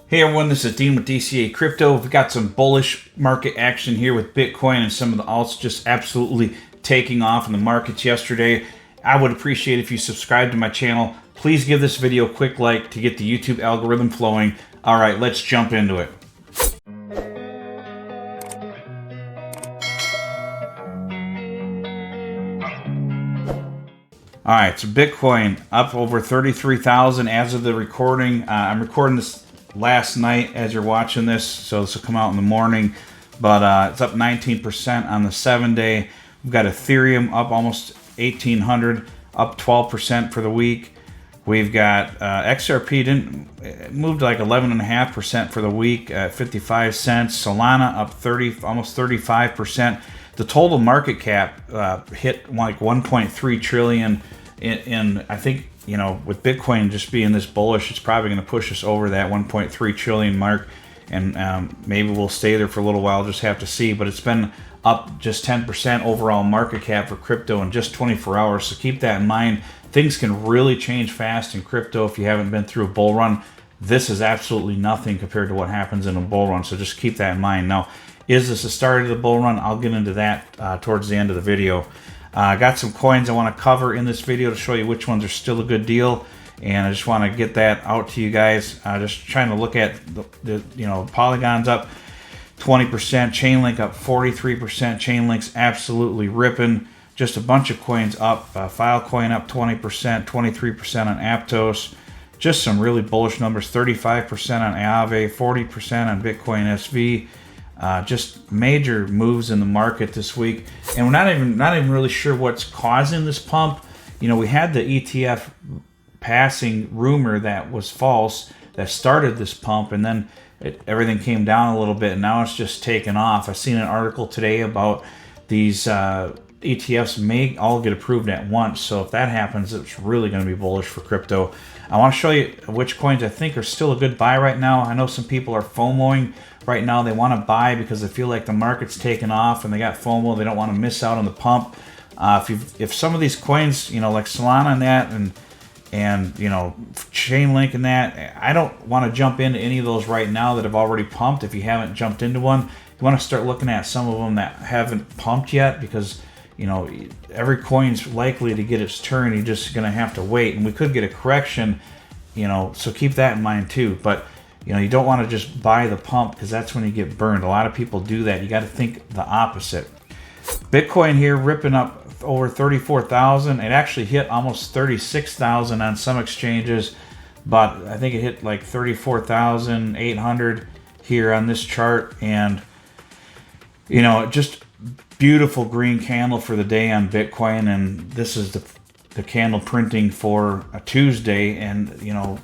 Hey everyone, this is Dean with DCA Crypto. We've got some bullish market action here with Bitcoin and some of the alts just absolutely taking off in the markets yesterday. I would appreciate if you subscribe to my channel. Please give this video a quick like to get the YouTube algorithm flowing. All right, let's jump into it. All right, so Bitcoin up over 33,000 as of the recording. I'm recording this last night as you're watching this, so this will come out in the morning, but it's up 19% on the 7-day. We've got Ethereum up almost 1,800, up 12% for the week. We've got XRP moved like 11.5% for the week at 55 cents. Solana up almost 35%. The total market cap hit like 1.3 trillion in I think, you know, with Bitcoin just being this bullish, it's probably going to push us over that 1.3 trillion mark, and maybe we'll stay there for a little while. Just have to see. But it's been up just 10% overall market cap for crypto in just 24 hours. So keep that in mind. Things can really change fast in crypto if you haven't been through a bull run. This is absolutely nothing compared to what happens in a bull run. So just keep that in mind. Now, is this the start of the bull run? I'll get into that towards the end of the video. I got some coins I want to cover in this video to show you which ones are still a good deal, and I just want to get that out to you guys. Just trying to look at the Polygon's up 20%, Chainlink up 43%. Chainlink's absolutely ripping. Just a bunch of coins up. Filecoin up 20%, 23% on Aptos. Just some really bullish numbers. 35% on Aave, 40% on Bitcoin SV. Just major moves in the market this week, and we're not even really sure what's causing this pump. You know, we had the ETF passing rumor that was false that started this pump, and then everything came down a little bit, and now it's just taken off. I've seen an article today about these ETFs may all get approved at once, so if that happens, it's really going to be bullish for crypto. I want to show you which coins I think are still a good buy right now. I know some people are FOMOing right now. They want to buy because they feel like the market's taken off and they got FOMO. They don't want to miss out on the pump. If some of these coins, you know, like Solana and that, and you know, Chainlink and that, I don't want to jump into any of those right now that have already pumped. If you haven't jumped into one, you want to start looking at some of them that haven't pumped yet, because you know, every coin's likely to get its turn. You're just going to have to wait, and we could get a correction, you know, so keep that in mind too. But you know, you don't want to just buy the pump, because that's when you get burned. A lot of people do that. You got to think the opposite. Bitcoin here ripping up over 34,000. It actually hit almost 36,000 on some exchanges, but I think it hit like 34,800 here on this chart. And you know, just beautiful green candle for the day on Bitcoin, and this is the candle printing for a Tuesday. And you know,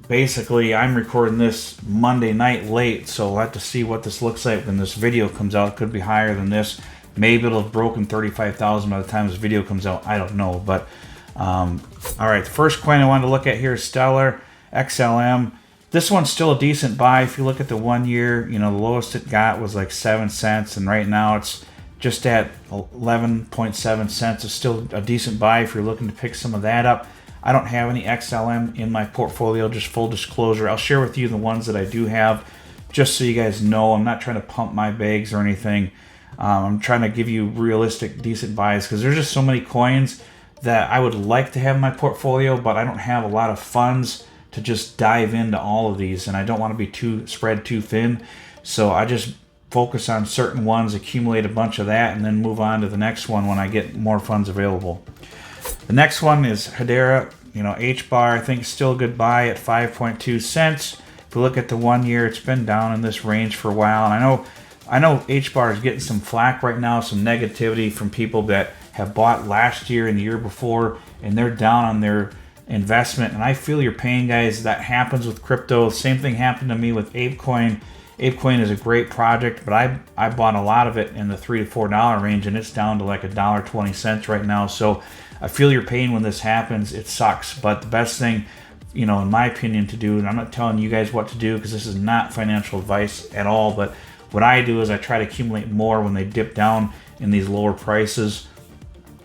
basically I'm recording this Monday night late, so we'll have to see what this looks like when this video comes out. It could be higher than this. Maybe it'll have broken 35,000 by the time this video comes out. I don't know. But all right, the first coin I wanted to look at here is Stellar XLM. This one's still a decent buy. If you look at the 1 year, you know, the lowest it got was like 7 cents, and right now it's just at 11.7 cents. It's still a decent buy if you're looking to pick some of that up. I don't have any XLM in my portfolio, just full disclosure. I'll share with you the ones that I do have, just so you guys know. I'm not trying to pump my bags or anything. I'm trying to give you realistic, decent buys, because there's just so many coins that I would like to have in my portfolio, but I don't have a lot of funds to just dive into all of these, and I don't want to be spread too thin. So I just focus on certain ones, accumulate a bunch of that, and then move on to the next one when I get more funds available. The next one is Hedera. You know, H-bar, I think, is still a good buy at 5.2 cents. If you look at the 1 year, it's been down in this range for a while, and I know H-bar is getting some flack right now, some negativity from people that have bought last year and the year before, and they're down on their investment. And I feel your pain, guys. That happens with crypto. Same thing happened to me with ApeCoin. ApeCoin is a great project, but I bought a lot of it in the $3 to $4 range, and it's down to like $1.20 right now. So I feel your pain when this happens. It sucks, but the best thing, you know, in my opinion, to do, and I'm not telling you guys what to do because this is not financial advice at all, but what I do is I try to accumulate more when they dip down in these lower prices,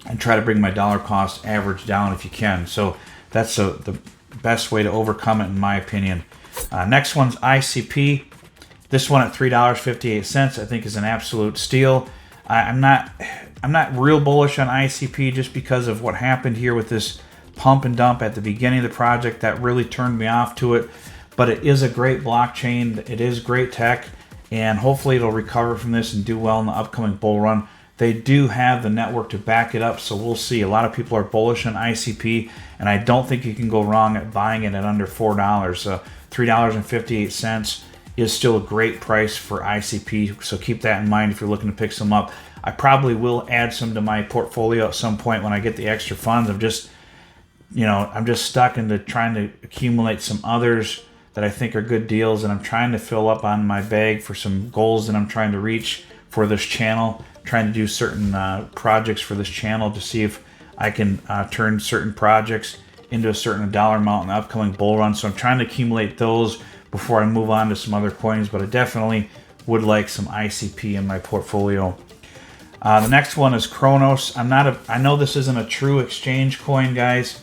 and try to bring my dollar cost average down if you can. So that's the best way to overcome it, in my opinion. Next one's ICP. This one at $3.58 I think is an absolute steal. I'm not real bullish on ICP just because of what happened here with this pump and dump at the beginning of the project. That really turned me off to it. But it is a great blockchain. It is great tech, and hopefully it'll recover from this and do well in the upcoming bull run. They do have the network to back it up, so we'll see. A lot of people are bullish on ICP, and I don't think you can go wrong at buying it at under $4. So $3.58 is still a great price for ICP, so keep that in mind if you're looking to pick some up. I probably will add some to my portfolio at some point when I get the extra funds. I'm just stuck into trying to accumulate some others that I think are good deals, and I'm trying to fill up on my bag for some goals that I'm trying to reach for this channel. Trying to do certain projects for this channel to see if I can turn certain projects into a certain dollar amount in the upcoming bull run. So I'm trying to accumulate those before I move on to some other coins, but I definitely would like some ICP in my portfolio. The next one is Kronos. I know this isn't a true exchange coin, guys,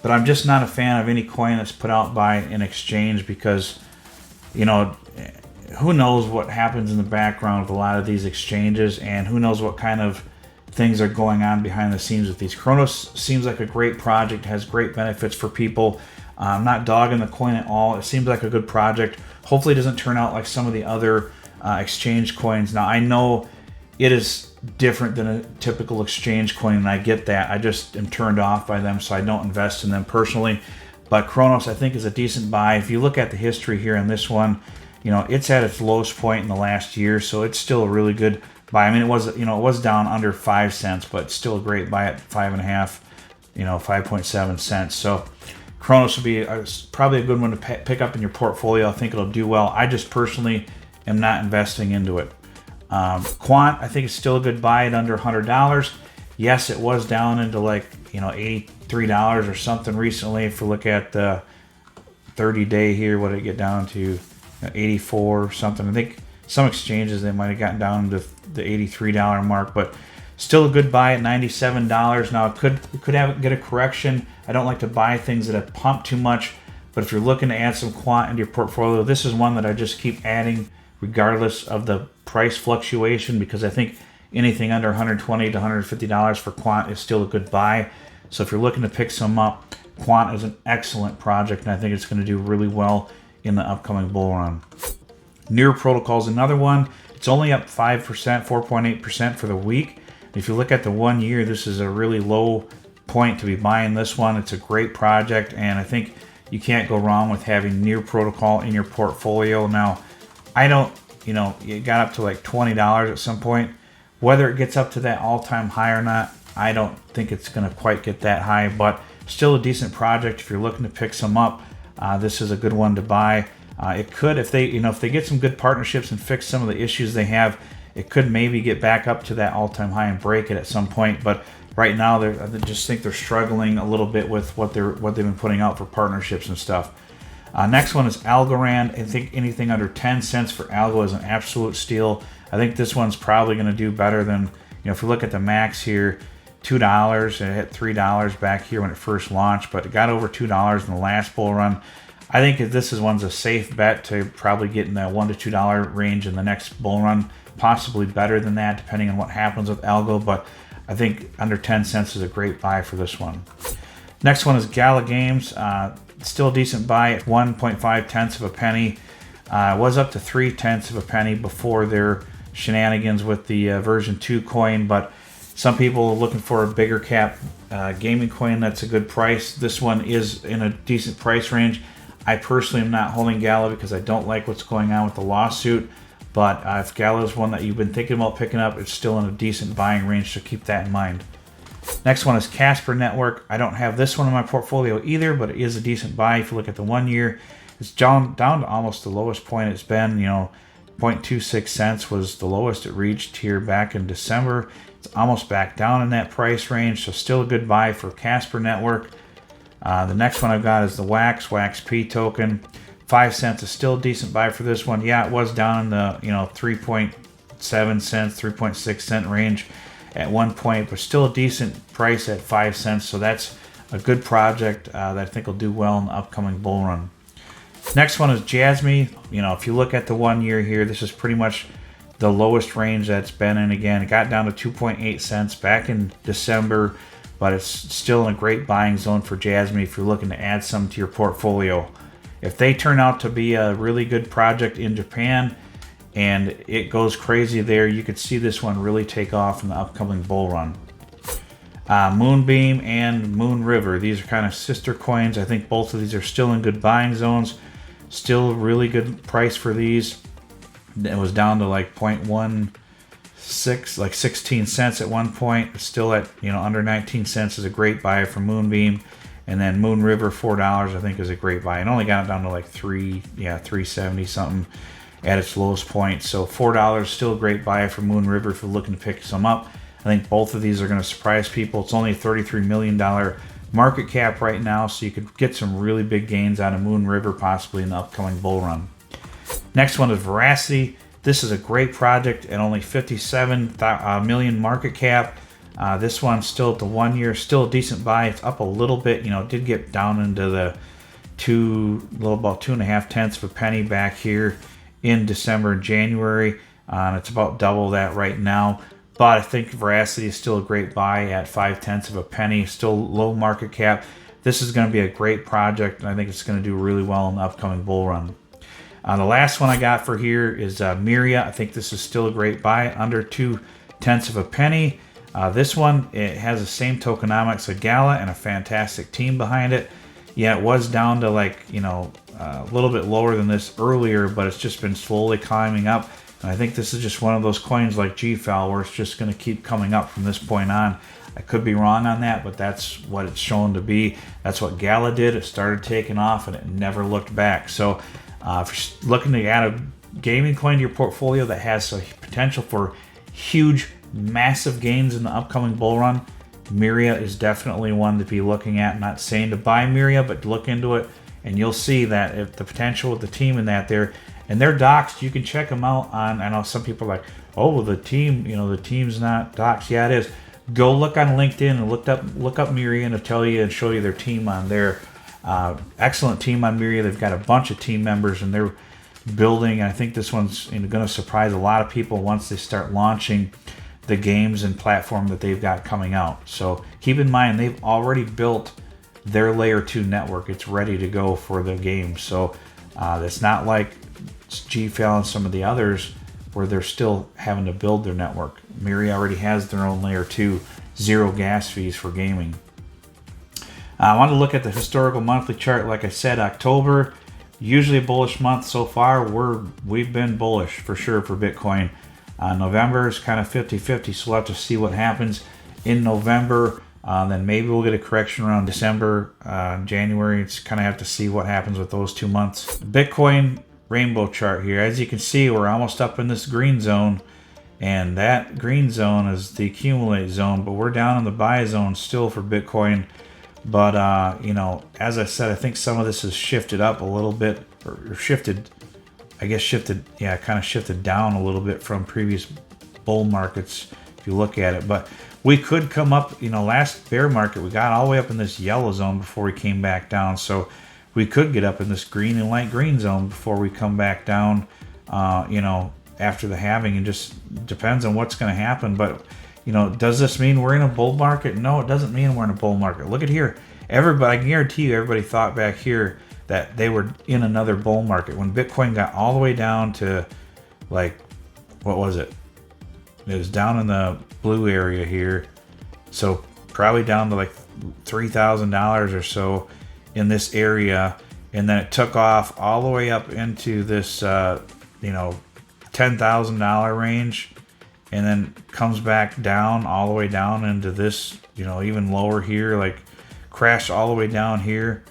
but I'm just not a fan of any coin that's put out by an exchange because, who knows what happens in the background with a lot of these exchanges, and who knows what kind of things are going on behind the scenes with these. Kronos seems like a great project, has great benefits for people. I'm not dogging the coin at all. It seems like a good project. Hopefully it doesn't turn out like some of the other exchange coins. Now, I know it is different than a typical exchange coin, and I get that. I just am turned off by them, so I don't invest in them personally. But Kronos, I think, is a decent buy. If you look at the history here on this one, it's at its lowest point in the last year, so it's still a really good buy. I mean, it was down under 5 cents, but it's still a great buy at 5.5, 5.7 cents. So Kronos will be probably a good one to pick up in your portfolio. I think it'll do well. I just personally am not investing into it. Quant, I think it's still a good buy at under $100. Yes, it was down into $83 or something recently. If we look at the 30-day here, what did it get down to? 84 or something. I think some exchanges they might have gotten down to the $83 mark, but still a good buy at $97. Now it could get a correction. I don't like to buy things that have pumped too much, but if you're looking to add some quant into your portfolio, this is one that I just keep adding regardless of the price fluctuation, because I think anything under $120 to $150 for quant is still a good buy. So if you're looking to pick some up, quant is an excellent project, and I think it's going to do really well in the upcoming bull run. Near Protocol is another one. It's only up 5%, 4.8% for the week. If you look at the 1 year, this is a really low point to be buying this one. It's a great project, and I think you can't go wrong with having Near Protocol in your portfolio. Now, it got up to like $20 at some point. Whether it gets up to that all-time high or not, I don't think it's going to quite get that high, but still a decent project if you're looking to pick some up. This is a good one to buy. It could, if they get some good partnerships and fix some of the issues they have, it could maybe get back up to that all-time high and break it at some point. But right now, I just think they're struggling a little bit with what they've been putting out for partnerships and stuff. Next one is Algorand. I think anything under 10 cents for Algo is an absolute steal. I think this one's probably going to do better than, if you look at the max here, $2. It hit $3 back here when it first launched, but it got over $2 in the last bull run. I think one's a safe bet to probably get in the $1 to $2 range in the next bull run, possibly better than that depending on what happens with Algo, but I think under 10 cents is a great buy for this one. Next one is Gala Games. Still a decent buy at 1.5 tenths of a penny. Was up to 3 tenths of a penny before their shenanigans with the version 2 coin, but some people are looking for a bigger cap gaming coin that's a good price. This one is in a decent price range. I personally am not holding Gala because I don't like what's going on with the lawsuit, but if Gala is one that you've been thinking about picking up, it's still in a decent buying range, so keep that in mind. Next one is Casper Network. I don't have this one in my portfolio either, but it is a decent buy. If you look at the 1 year, it's down to almost the lowest point it's been. 0.26 cents was the lowest it reached here back in December. It's almost back down in that price range, so still a good buy for Casper Network. The next one I've got is the WAXP token. 5 cents is still a decent buy for this one. Yeah, it was down in the 3.7 cents, 3.6 cent range at one point, but still a decent price at 5 cents. So that's a good project that I think will do well in the upcoming bull run. Next one is Jasmine. You know, if you look at the 1 year here, this is pretty much the lowest range that's been in. Again, it got down to 2.8 cents back in December, but it's still in a great buying zone for Jasmine if you're looking to add some to your portfolio. If they turn out to be a really good project in Japan and it goes crazy there, you could see this one really take off in the upcoming bull run. Moonbeam and Moon River, these are kind of sister coins. I think both of these are still in good buying zones. Still really good price for these. It was down to like 0.16, like 16 cents at one point. It's still at, you know, under 19 cents is a great buy for Moonbeam. And then Moon River, $4, I think, is a great buy. It only got down to like 370 something at its lowest point. So $4, still a great buy for Moon River if you're looking to pick some up. I think both of these are going to surprise people. It's only a $33 million market cap right now, so you could get some really big gains out of Moon River possibly in the upcoming bull run. Next one is Veracity. This is a great project at only 57 million market cap. This one's still at the 1 year, still a decent buy. It's up a little bit, you know, it did get down into the about 2.5 tenths of a penny back here in December and January. It's about double that right now. But I think Veracity is still a great buy at 0.5 of a penny, still low market cap. This is going to be a great project, and I think it's going to do really well in the upcoming bull run. The last one I got for here is Miria. I think this is still a great buy, under 0.2 of a penny. This one, it has the same tokenomics of Gala and a fantastic team behind it. Yeah, it was down to like, you know, a little bit lower than this earlier, but it's just been slowly climbing up. And I think this is just one of those coins like GFAL where it's just going to keep coming up from this point on. I could be wrong on that, but that's what it's shown to be. That's what Gala did. It started taking off and it never looked back. So if you're looking to add a gaming coin to your portfolio that has a potential for huge, massive gains in the upcoming bull run, Miria is definitely one to be looking at. I'm not saying to buy Miria, but look into it and you'll see that if the potential with the team in that there. And they're doxed. You can check them out on, I know some people are like, oh, the team, you know, the team's not doxed. Yeah, it is. Go look on LinkedIn and look up Miria and it'll tell you and show you their team on there. Excellent team on Miria. They've got a bunch of team members and they're building. I think this one's going to surprise a lot of people once they start launching the games and platform that they've got coming out. So keep in mind, they've already built their layer 2 network. It's ready to go for the game. So it's not like GFAL and some of the others where they're still having to build their network. Miria already has their own layer 2, zero gas fees for gaming. I want to look at the historical monthly chart. Like I said, October, usually a bullish month so far. We've been bullish for sure for Bitcoin. November is kind of 50-50, so we'll have to see what happens in November. Then maybe we'll get a correction around December, January. It's kind of have to see what happens with those 2 months. Bitcoin rainbow chart here. As you can see, we're almost up in this green zone, and that green zone is the accumulate zone, but we're down in the buy zone still for Bitcoin. But you know, as I said, I think some of this has shifted up a little bit, or shifted down a little bit from previous bull markets if you look at it. But we could come up, you know, last bear market we got all the way up in this yellow zone before we came back down. So we could get up in this green and light green zone before we come back down, you know, after the halving. It just depends on what's going to happen. But, you know, does this mean we're in a bull market? No, it doesn't mean we're in a bull market. Look at here. Everybody, I guarantee you, everybody thought back here that they were in another bull market. When Bitcoin got all the way down to, like, what was it? It was down in the blue area here. So probably down to like $3,000 or so in this area, and then it took off all the way up into this you know, $10,000 range, and then comes back down all the way down into this, you know, even lower here, like crashed all the way down here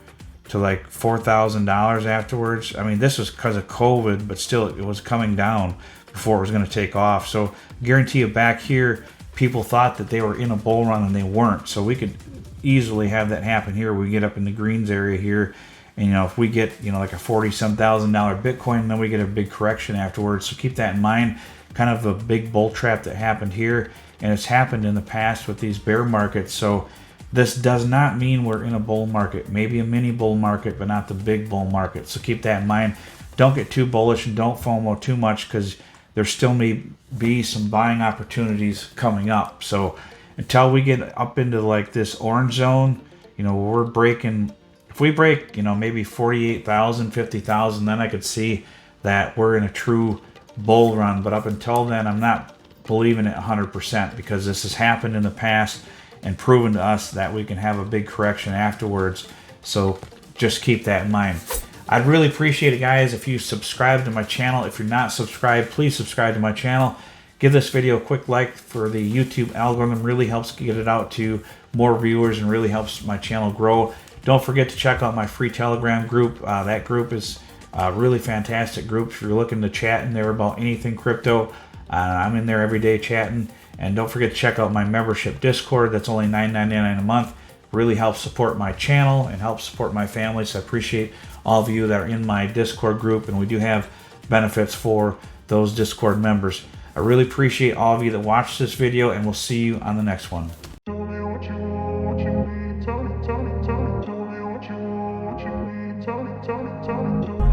to like $4,000 afterwards. I mean, this was because of COVID, but still it was coming down before it was going to take off. So guarantee you, back here people thought that they were in a bull run and they weren't. So we could easily have that happen here. We get up in the greens area here, and you know, if we get, you know, like a $40-some thousand Bitcoin, then we get a big correction afterwards. So keep that in mind. Kind of a big bull trap that happened here, and it's happened in the past with these bear markets. So This does not mean we're in a bull market. Maybe a mini bull market, but not the big bull market. So keep that in mind. Don't get too bullish and don't FOMO too much, because there still may be some buying opportunities coming up. So until we get up into like this orange zone, we're breaking. If we break, maybe 48,000, 50,000, then I could see that we're in a true bull run. But up until then, I'm not believing it 100%, because this has happened in the past and proven to us that we can have a big correction afterwards. So just keep that in mind. I'd really appreciate it, guys, if you subscribe to my channel. If you're not subscribed, please subscribe to my channel. Give this video a quick like for the YouTube algorithm. Really helps get it out to more viewers and really helps my channel grow. Don't forget to check out my free Telegram group. That group is a really fantastic group. If you're looking to chat in there about anything crypto, I'm in there every day chatting. And don't forget to check out my membership Discord. That's only $9.99 a month. Really helps support my channel and helps support my family. So I appreciate all of you that are in my Discord group. And we do have benefits for those Discord members. I really appreciate all of you that watched this video, and we'll see you on the next one. Tell me what you want, what you need. Tell me, tell me, tell me. Tell me what you want, what you need. Tell me, tell me, tell me.